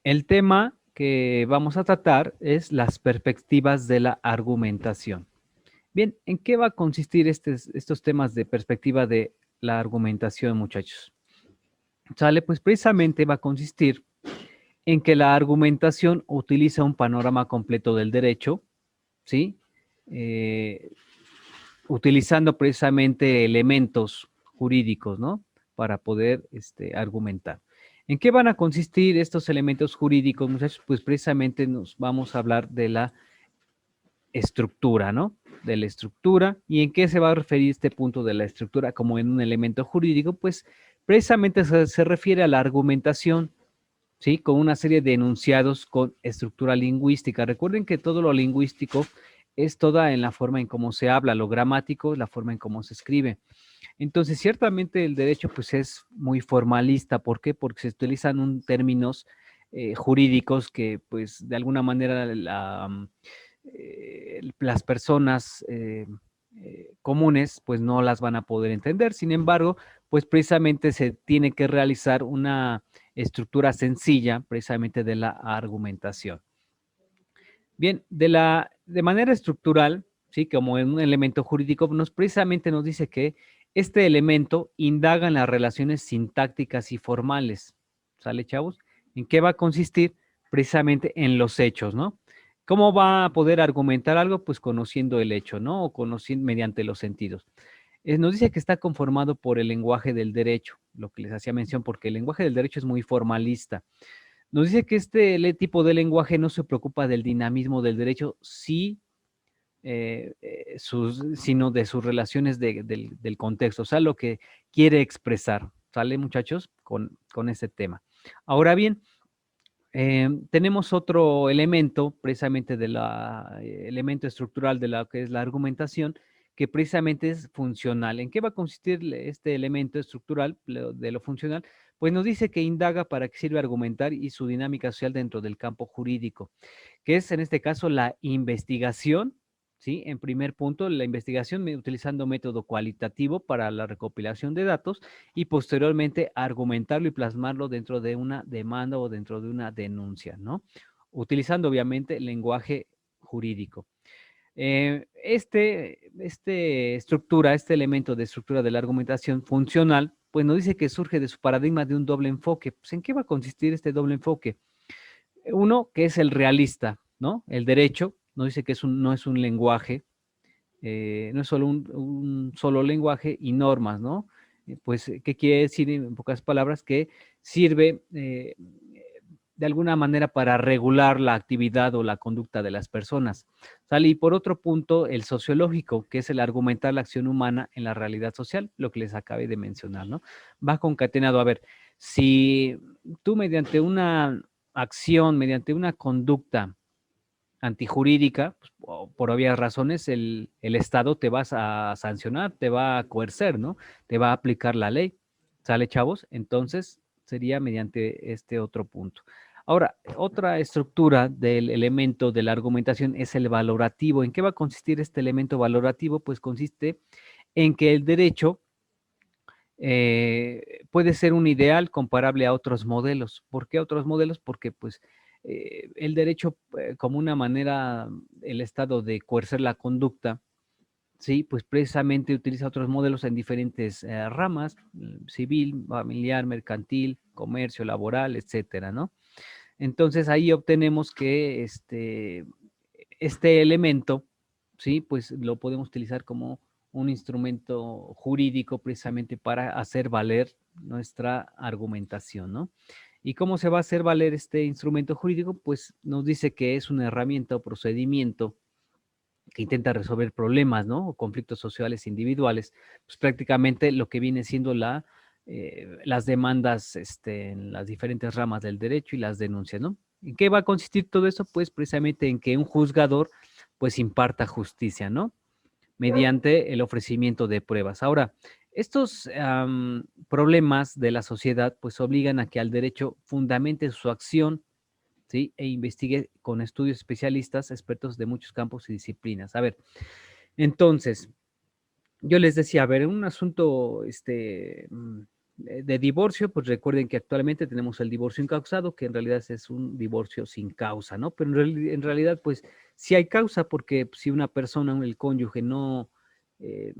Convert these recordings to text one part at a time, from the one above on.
El tema que vamos a tratar es las perspectivas de la argumentación. Bien, ¿en qué va a consistir estos temas de perspectiva de la argumentación, muchachos? Sale, pues precisamente va a consistir en que la argumentación utiliza un panorama completo del derecho, ¿sí? Eh, Utilizando precisamente elementos jurídicos, ¿no? Para poder argumentar. ¿En qué van a consistir estos elementos jurídicos, muchachos? Pues precisamente nos vamos a hablar de la estructura, ¿no? De la estructura. ¿Y en qué se va a referir este punto de la estructura como en un elemento jurídico? Pues precisamente se refiere a la argumentación, ¿sí? Con una serie de enunciados con estructura lingüística. Recuerden que todo lo lingüístico es toda en la forma en cómo se habla, lo gramático, la forma en cómo se escribe. Entonces, ciertamente el derecho pues es muy formalista. ¿Por qué? Porque se utilizan términos jurídicos que pues de alguna manera las personas comunes pues no las van a poder entender. Sin embargo, pues precisamente se tiene que realizar una estructura sencilla precisamente de la argumentación. Bien, de manera estructural, ¿sí? Como en un elemento jurídico, precisamente nos dice que este elemento indaga en las relaciones sintácticas y formales. ¿Sale, chavos? ¿En qué va a consistir? Precisamente en los hechos, ¿no? ¿Cómo va a poder argumentar algo? Pues conociendo el hecho, ¿no? O conociendo mediante los sentidos. Nos dice que está conformado por el lenguaje del derecho, lo que les hacía mención, porque el lenguaje del derecho es muy formalista. Nos dice que este tipo de lenguaje no se preocupa del dinamismo del derecho, sí, sino de sus relaciones del contexto, o sea, lo que quiere expresar. ¿Sale, muchachos? Con este tema. Ahora bien, tenemos otro elemento, precisamente del elemento estructural de lo que es la argumentación, que precisamente es funcional. ¿En qué va a consistir este elemento estructural de lo funcional? Pues nos dice que indaga para qué sirve argumentar y su dinámica social dentro del campo jurídico, que es en este caso la investigación, ¿sí? En primer punto, la investigación utilizando método cualitativo para la recopilación de datos y posteriormente argumentarlo y plasmarlo dentro de una demanda o dentro de una denuncia, ¿no? Utilizando obviamente lenguaje jurídico. Este elemento de estructura de la argumentación funcional, pues nos dice que surge de su paradigma de un doble enfoque. Pues, ¿en qué va a consistir este doble enfoque? Uno, que es el realista, ¿no? El derecho nos dice que no es un lenguaje, no es solo un solo lenguaje y normas, ¿no? Pues, ¿qué quiere decir en pocas palabras? Que sirve de alguna manera para regular la actividad o la conducta de las personas. ¿Sale? Y por otro punto, el sociológico, que es el argumentar la acción humana en la realidad social, lo que les acabé de mencionar, ¿no? Va concatenado. A ver, si tú mediante una acción, mediante una conducta antijurídica, pues, por obvias razones, el Estado te va a sancionar, te va a coercer, ¿no? Te va a aplicar la ley. ¿Sale, chavos? Entonces, sería mediante este otro punto. Ahora, otra estructura del elemento de la argumentación es el valorativo. ¿En qué va a consistir este elemento valorativo? Pues consiste en que el derecho puede ser un ideal comparable a otros modelos. ¿Por qué otros modelos? Porque pues el derecho como una manera, el Estado de coercer la conducta, sí, pues precisamente utiliza otros modelos en diferentes ramas, civil, familiar, mercantil, comercio, laboral, etcétera, ¿no? Entonces ahí obtenemos que este elemento, ¿sí? Pues lo podemos utilizar como un instrumento jurídico precisamente para hacer valer nuestra argumentación, ¿no? ¿Y cómo se va a hacer valer este instrumento jurídico? Pues nos dice que es una herramienta o procedimiento que intenta resolver problemas, ¿no? O conflictos sociales individuales, pues prácticamente lo que viene siendo las demandas en las diferentes ramas del derecho y las denuncias, ¿no? ¿En qué va a consistir todo eso? Pues precisamente en que un juzgador pues imparta justicia, ¿no? Mediante el ofrecimiento de pruebas. Ahora, estos problemas de la sociedad pues obligan a que al derecho fundamente su acción, ¿sí? E investigue con estudios especialistas, expertos de muchos campos y disciplinas. A ver, entonces, yo les decía, a ver, un asunto de divorcio, pues recuerden que actualmente tenemos el divorcio incausado, que en realidad es un divorcio sin causa, ¿no? Pero en realidad, pues sí hay causa, porque si una persona, el cónyuge, no, eh,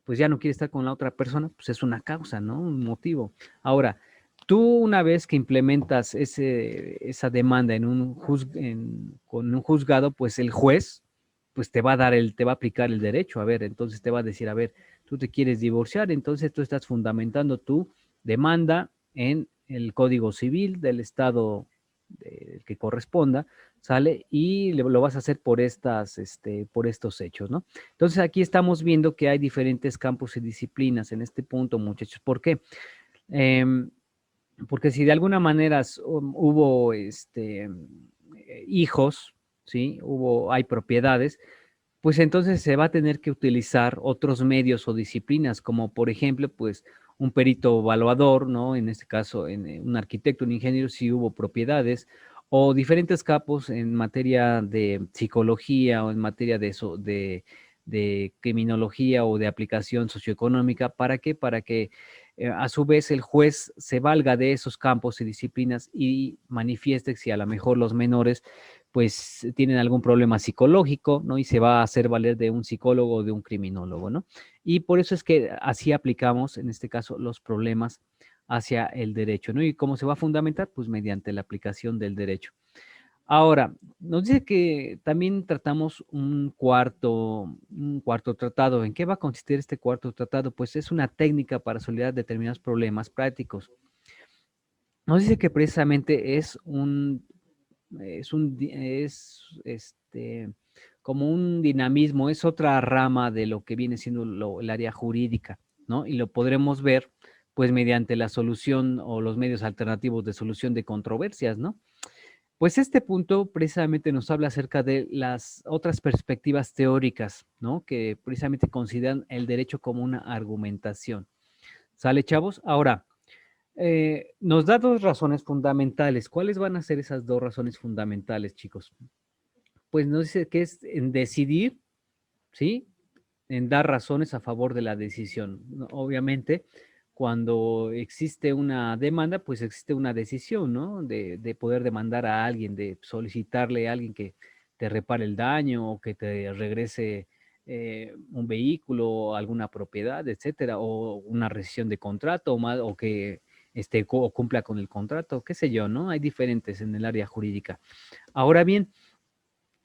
pues ya no quiere estar con la otra persona, pues es una causa, ¿no? Un motivo. Ahora, tú una vez que implementas esa demanda con un juzgado, pues el juez, pues te va a aplicar el derecho. A ver, entonces te va a decir, a ver, tú te quieres divorciar, entonces tú estás fundamentando tu demanda en el Código Civil del estado que corresponda, ¿sale? Y lo vas a hacer por estos hechos, ¿no? Entonces aquí estamos viendo que hay diferentes campos y disciplinas en este punto, muchachos. ¿Por qué? Em, Porque si de alguna manera hubo hijos, ¿sí? Hay propiedades, pues entonces se va a tener que utilizar otros medios o disciplinas, como por ejemplo, pues un perito evaluador, ¿no? En este caso, un arquitecto, un ingeniero, si hubo propiedades, o diferentes campos en materia de psicología o en materia de eso, de criminología o de aplicación socioeconómica. ¿Para qué? Para que a su vez el juez se valga de esos campos y disciplinas y manifieste si a lo mejor los menores pues tienen algún problema psicológico, ¿no? Y se va a hacer valer de un psicólogo o de un criminólogo, ¿no? Y por eso es que así aplicamos, en este caso, los problemas hacia el derecho, ¿no? ¿Y cómo se va a fundamentar? Pues mediante la aplicación del derecho. Ahora, nos dice que también tratamos un cuarto tratado. ¿En qué va a consistir este cuarto tratado? Pues es una técnica para solventar determinados problemas prácticos. Nos dice que precisamente es como un dinamismo, es otra rama de lo que viene siendo el área jurídica, ¿no? Y lo podremos ver, pues, mediante la solución o los medios alternativos de solución de controversias, ¿no? Pues este punto precisamente nos habla acerca de las otras perspectivas teóricas, ¿no? Que precisamente consideran el derecho como una argumentación. ¿Sale, chavos? Ahora, nos da dos razones fundamentales. ¿Cuáles van a ser esas dos razones fundamentales, chicos? Pues nos dice que es en decidir, ¿sí? En dar razones a favor de la decisión. ¿No? Obviamente, cuando existe una demanda, pues existe una decisión, ¿no? De poder demandar a alguien, de solicitarle a alguien que te repare el daño o que te regrese un vehículo, alguna propiedad, etcétera, o una rescisión de contrato, o que o cumpla con el contrato, qué sé yo, ¿no? Hay diferentes en el área jurídica. Ahora bien,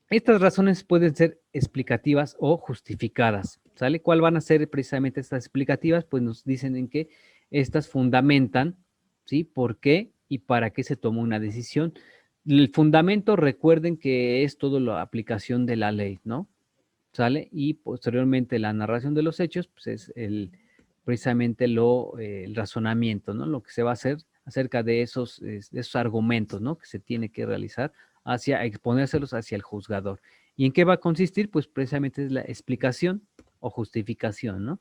estas razones pueden ser explicativas o justificadas, ¿sale? ¿Cuál van a ser precisamente estas explicativas? Pues nos dicen en que estas fundamentan, ¿sí? ¿Por qué y para qué se tomó una decisión? El fundamento, recuerden que es todo la aplicación de la ley, ¿no? ¿Sale? Y posteriormente la narración de los hechos, pues es precisamente el razonamiento, ¿no? Lo que se va a hacer acerca de esos argumentos, ¿no? Que se tiene que realizar hacia exponérselos hacia el juzgador. ¿Y en qué va a consistir? Pues precisamente es la explicación o justificación, ¿no?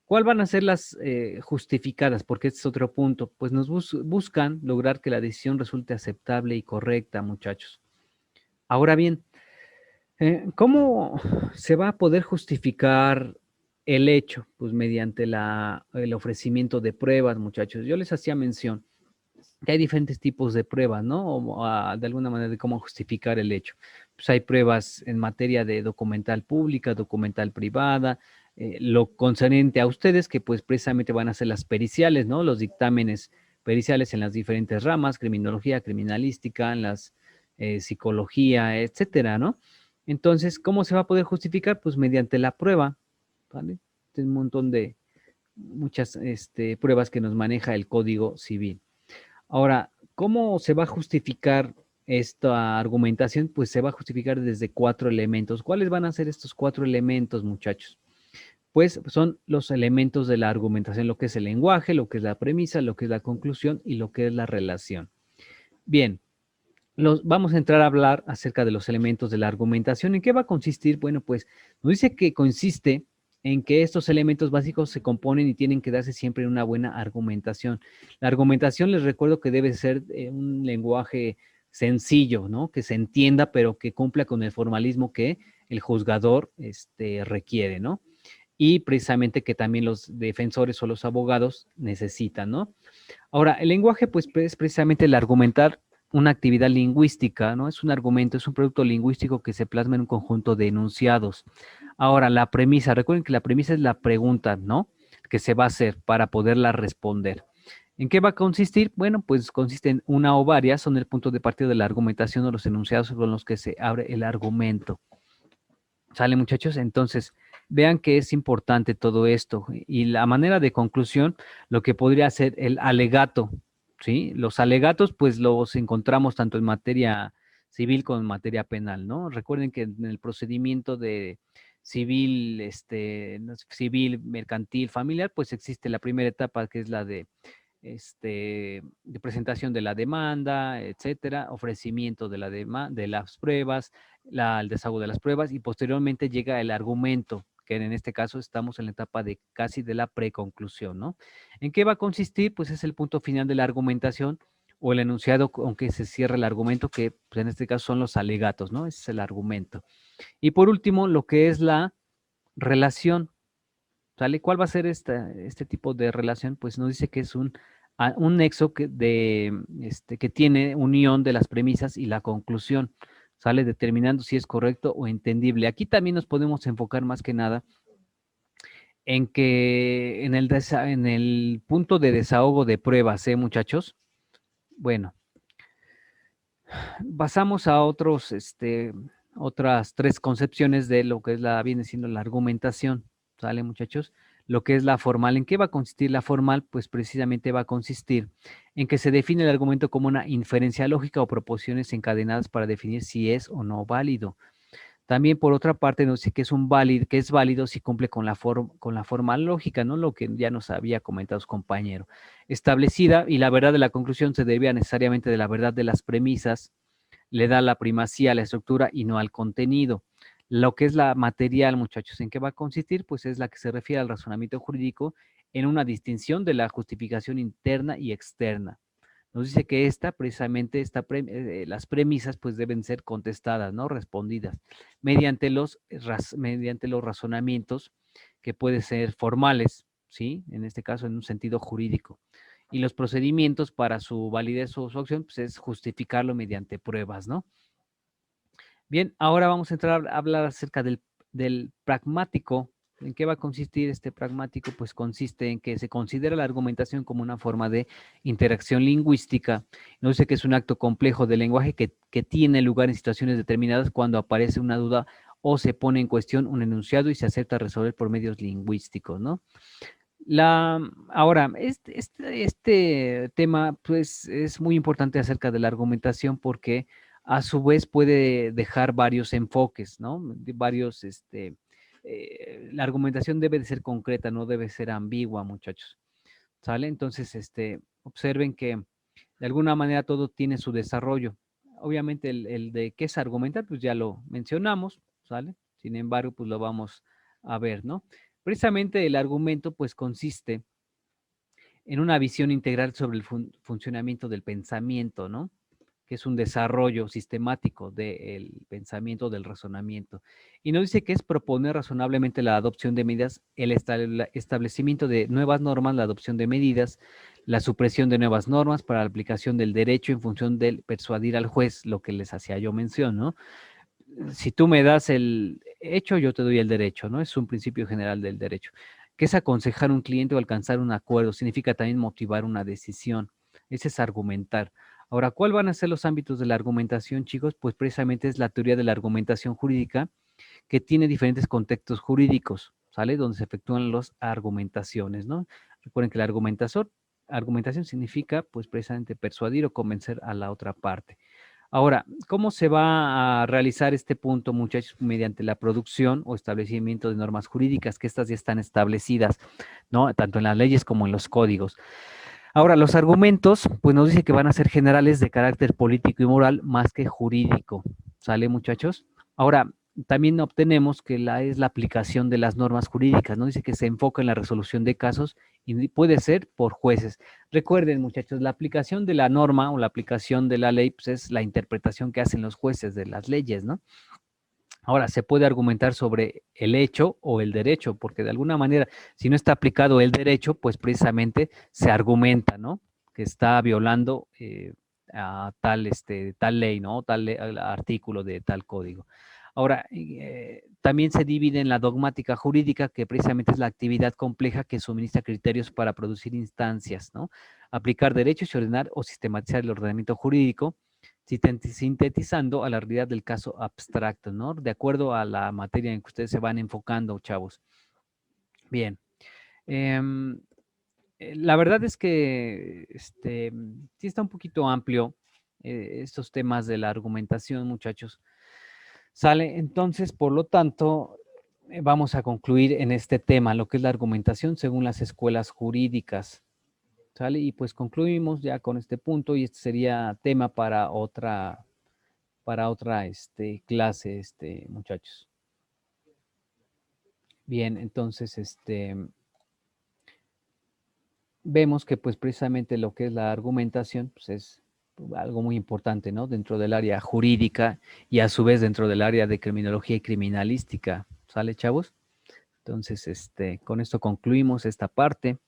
¿Cuál van a ser las justificadas? Porque este es otro punto. Pues nos buscan lograr que la decisión resulte aceptable y correcta, muchachos. Ahora bien, ¿cómo se va a poder justificar el hecho? Pues mediante el ofrecimiento de pruebas, muchachos. Yo les hacía mención que hay diferentes tipos de pruebas, ¿no? De alguna manera de cómo justificar el hecho. Pues hay pruebas en materia de documental pública, documental privada, lo concerniente a ustedes, que pues precisamente van a ser las periciales, ¿no? Los dictámenes periciales en las diferentes ramas, criminología, criminalística, en las psicología, etcétera, ¿no? Entonces, ¿cómo se va a poder justificar? Pues mediante la prueba, ¿vale? Hay un montón de muchas pruebas que nos maneja el Código Civil. Ahora, ¿cómo se va a justificar esta argumentación? Pues se va a justificar desde cuatro elementos. ¿Cuáles van a ser estos cuatro elementos, muchachos? Pues son los elementos de la argumentación, lo que es el lenguaje, lo que es la premisa, lo que es la conclusión y lo que es la relación. Bien, vamos a entrar a hablar acerca de los elementos de la argumentación. ¿En qué va a consistir? Bueno, pues nos dice que consiste en que estos elementos básicos se componen y tienen que darse siempre en una buena argumentación. La argumentación, les recuerdo que debe ser un lenguaje sencillo, ¿no? Que se entienda, pero que cumpla con el formalismo que el juzgador requiere, ¿no? y precisamente que también los defensores o los abogados necesitan, ¿no? Ahora, el lenguaje, pues, es precisamente el argumentar una actividad lingüística, ¿no? Es un argumento, es un producto lingüístico que se plasma en un conjunto de enunciados. Ahora, la premisa, recuerden que la premisa es la pregunta, ¿no? Que se va a hacer para poderla responder. ¿En qué va a consistir? Bueno, pues consiste en una o varias, son el punto de partida de la argumentación o los enunciados con los que se abre el argumento. ¿Sale, muchachos? Entonces, vean que es importante todo esto. Y la manera de conclusión, lo que podría ser el alegato, ¿sí? Los alegatos, pues los encontramos tanto en materia civil como en materia penal, ¿no? Recuerden que en el procedimiento de civil, civil, mercantil, familiar, pues existe la primera etapa que es la de presentación de la demanda, etcétera, ofrecimiento de de las pruebas, el desahogo de las pruebas y posteriormente llega el argumento, que en este caso estamos en la etapa de casi de la preconclusión, ¿no? ¿En qué va a consistir? Pues es el punto final de la argumentación o el enunciado con que se cierra el argumento, que pues, en este caso son los alegatos, ¿no? Ese es el argumento. Y por último, lo que es la relación. ¿Sale? ¿Cuál va a ser este tipo de relación? Pues nos dice que es un nexo que tiene unión de las premisas y la conclusión, ¿sale? Determinando si es correcto o entendible. Aquí también nos podemos enfocar más que nada en que en el punto de desahogo de pruebas, muchachos? Bueno, pasamos a otras tres concepciones de lo que viene siendo la argumentación, ¿sale, muchachos? Lo que es la formal. ¿En qué va a consistir la formal? Pues precisamente va a consistir en que se define el argumento como una inferencia lógica o proposiciones encadenadas para definir si es o no válido. También, por otra parte, nos dice que que es válido si cumple con con la forma lógica, ¿no? Lo que ya nos había comentado su compañero. Establecida, y la verdad de la conclusión se debía necesariamente de la verdad de las premisas, le da la primacía a la estructura y no al contenido. Lo que es la material, muchachos, ¿en qué va a consistir? Pues es la que se refiere al razonamiento jurídico en una distinción de la justificación interna y externa. Nos dice que precisamente, las premisas, pues deben ser contestadas, ¿no? Respondidas mediante los razonamientos que pueden ser formales, ¿sí? En este caso, en un sentido jurídico. Y los procedimientos para su validez o su acción, pues es justificarlo mediante pruebas, ¿no? Bien, ahora vamos a entrar a hablar acerca del pragmático. ¿En qué va a consistir este pragmático? Pues consiste en que se considera la argumentación como una forma de interacción lingüística. No sé que es un acto complejo del lenguaje que tiene lugar en situaciones determinadas cuando aparece una duda o se pone en cuestión un enunciado y se acepta resolver por medios lingüísticos, ¿no? Ahora, este tema pues es muy importante acerca de la argumentación porque a su vez puede dejar varios enfoques, ¿no? La argumentación debe de ser concreta, no debe ser ambigua, muchachos, ¿sale? Entonces, observen que de alguna manera todo tiene su desarrollo. Obviamente el de qué es argumentar, pues ya lo mencionamos, ¿sale? Sin embargo, pues lo vamos a ver, ¿no? Precisamente el argumento pues consiste en una visión integral sobre el funcionamiento del pensamiento, ¿no? Que es un desarrollo sistemático del pensamiento, del razonamiento. Y nos dice que es proponer razonablemente la adopción de medidas, el establecimiento de nuevas normas, la adopción de medidas, la supresión de nuevas normas para la aplicación del derecho en función del persuadir al juez, lo que les hacía yo mención, ¿no? Si tú me das el hecho, yo te doy el derecho, ¿no? Es un principio general del derecho. ¿Qué es aconsejar a un cliente o alcanzar un acuerdo? Significa también motivar una decisión. Ese es argumentar. Ahora, ¿cuáles van a ser los ámbitos de la argumentación, chicos? Pues precisamente es la teoría de la argumentación jurídica que tiene diferentes contextos jurídicos, ¿sale? Donde se efectúan las argumentaciones, ¿no? Recuerden que la argumentación significa, pues precisamente persuadir o convencer a la otra parte. Ahora, ¿cómo se va a realizar este punto, muchachos? Mediante la producción o establecimiento de normas jurídicas, que estas ya están establecidas, ¿no? Tanto en las leyes como en los códigos. Ahora, los argumentos, pues nos dice que van a ser generales de carácter político y moral más que jurídico. ¿Sale, muchachos? Ahora, también obtenemos que es la aplicación de las normas jurídicas, ¿no? Dice que se enfoca en la resolución de casos y puede ser por jueces. Recuerden, muchachos, la aplicación de la norma o la aplicación de la ley, pues es la interpretación que hacen los jueces de las leyes, ¿no? Ahora, se puede argumentar sobre el hecho o el derecho, porque de alguna manera, si no está aplicado el derecho, pues precisamente se argumenta, ¿no? Que está violando a tal ley, ¿no? Al artículo de tal código. Ahora, también se divide en la dogmática jurídica, que precisamente es la actividad compleja que suministra criterios para producir instancias, ¿no? Aplicar derechos y ordenar o sistematizar el ordenamiento jurídico, sintetizando a la realidad del caso abstracto, ¿no? De acuerdo a la materia en que ustedes se van enfocando, chavos. Bien. La verdad es que sí está un poquito amplio estos temas de la argumentación, muchachos. Sale, entonces, por lo tanto, vamos a concluir en este tema, lo que es la argumentación según las escuelas jurídicas. ¿Sale? Y pues concluimos ya con este punto y este sería tema para otra clase, muchachos. Bien, entonces, vemos que pues precisamente lo que es la argumentación, pues es algo muy importante, ¿no? Dentro del área jurídica y a su vez dentro del área de criminología y criminalística. ¿Sale, chavos? Entonces, con esto concluimos esta parte.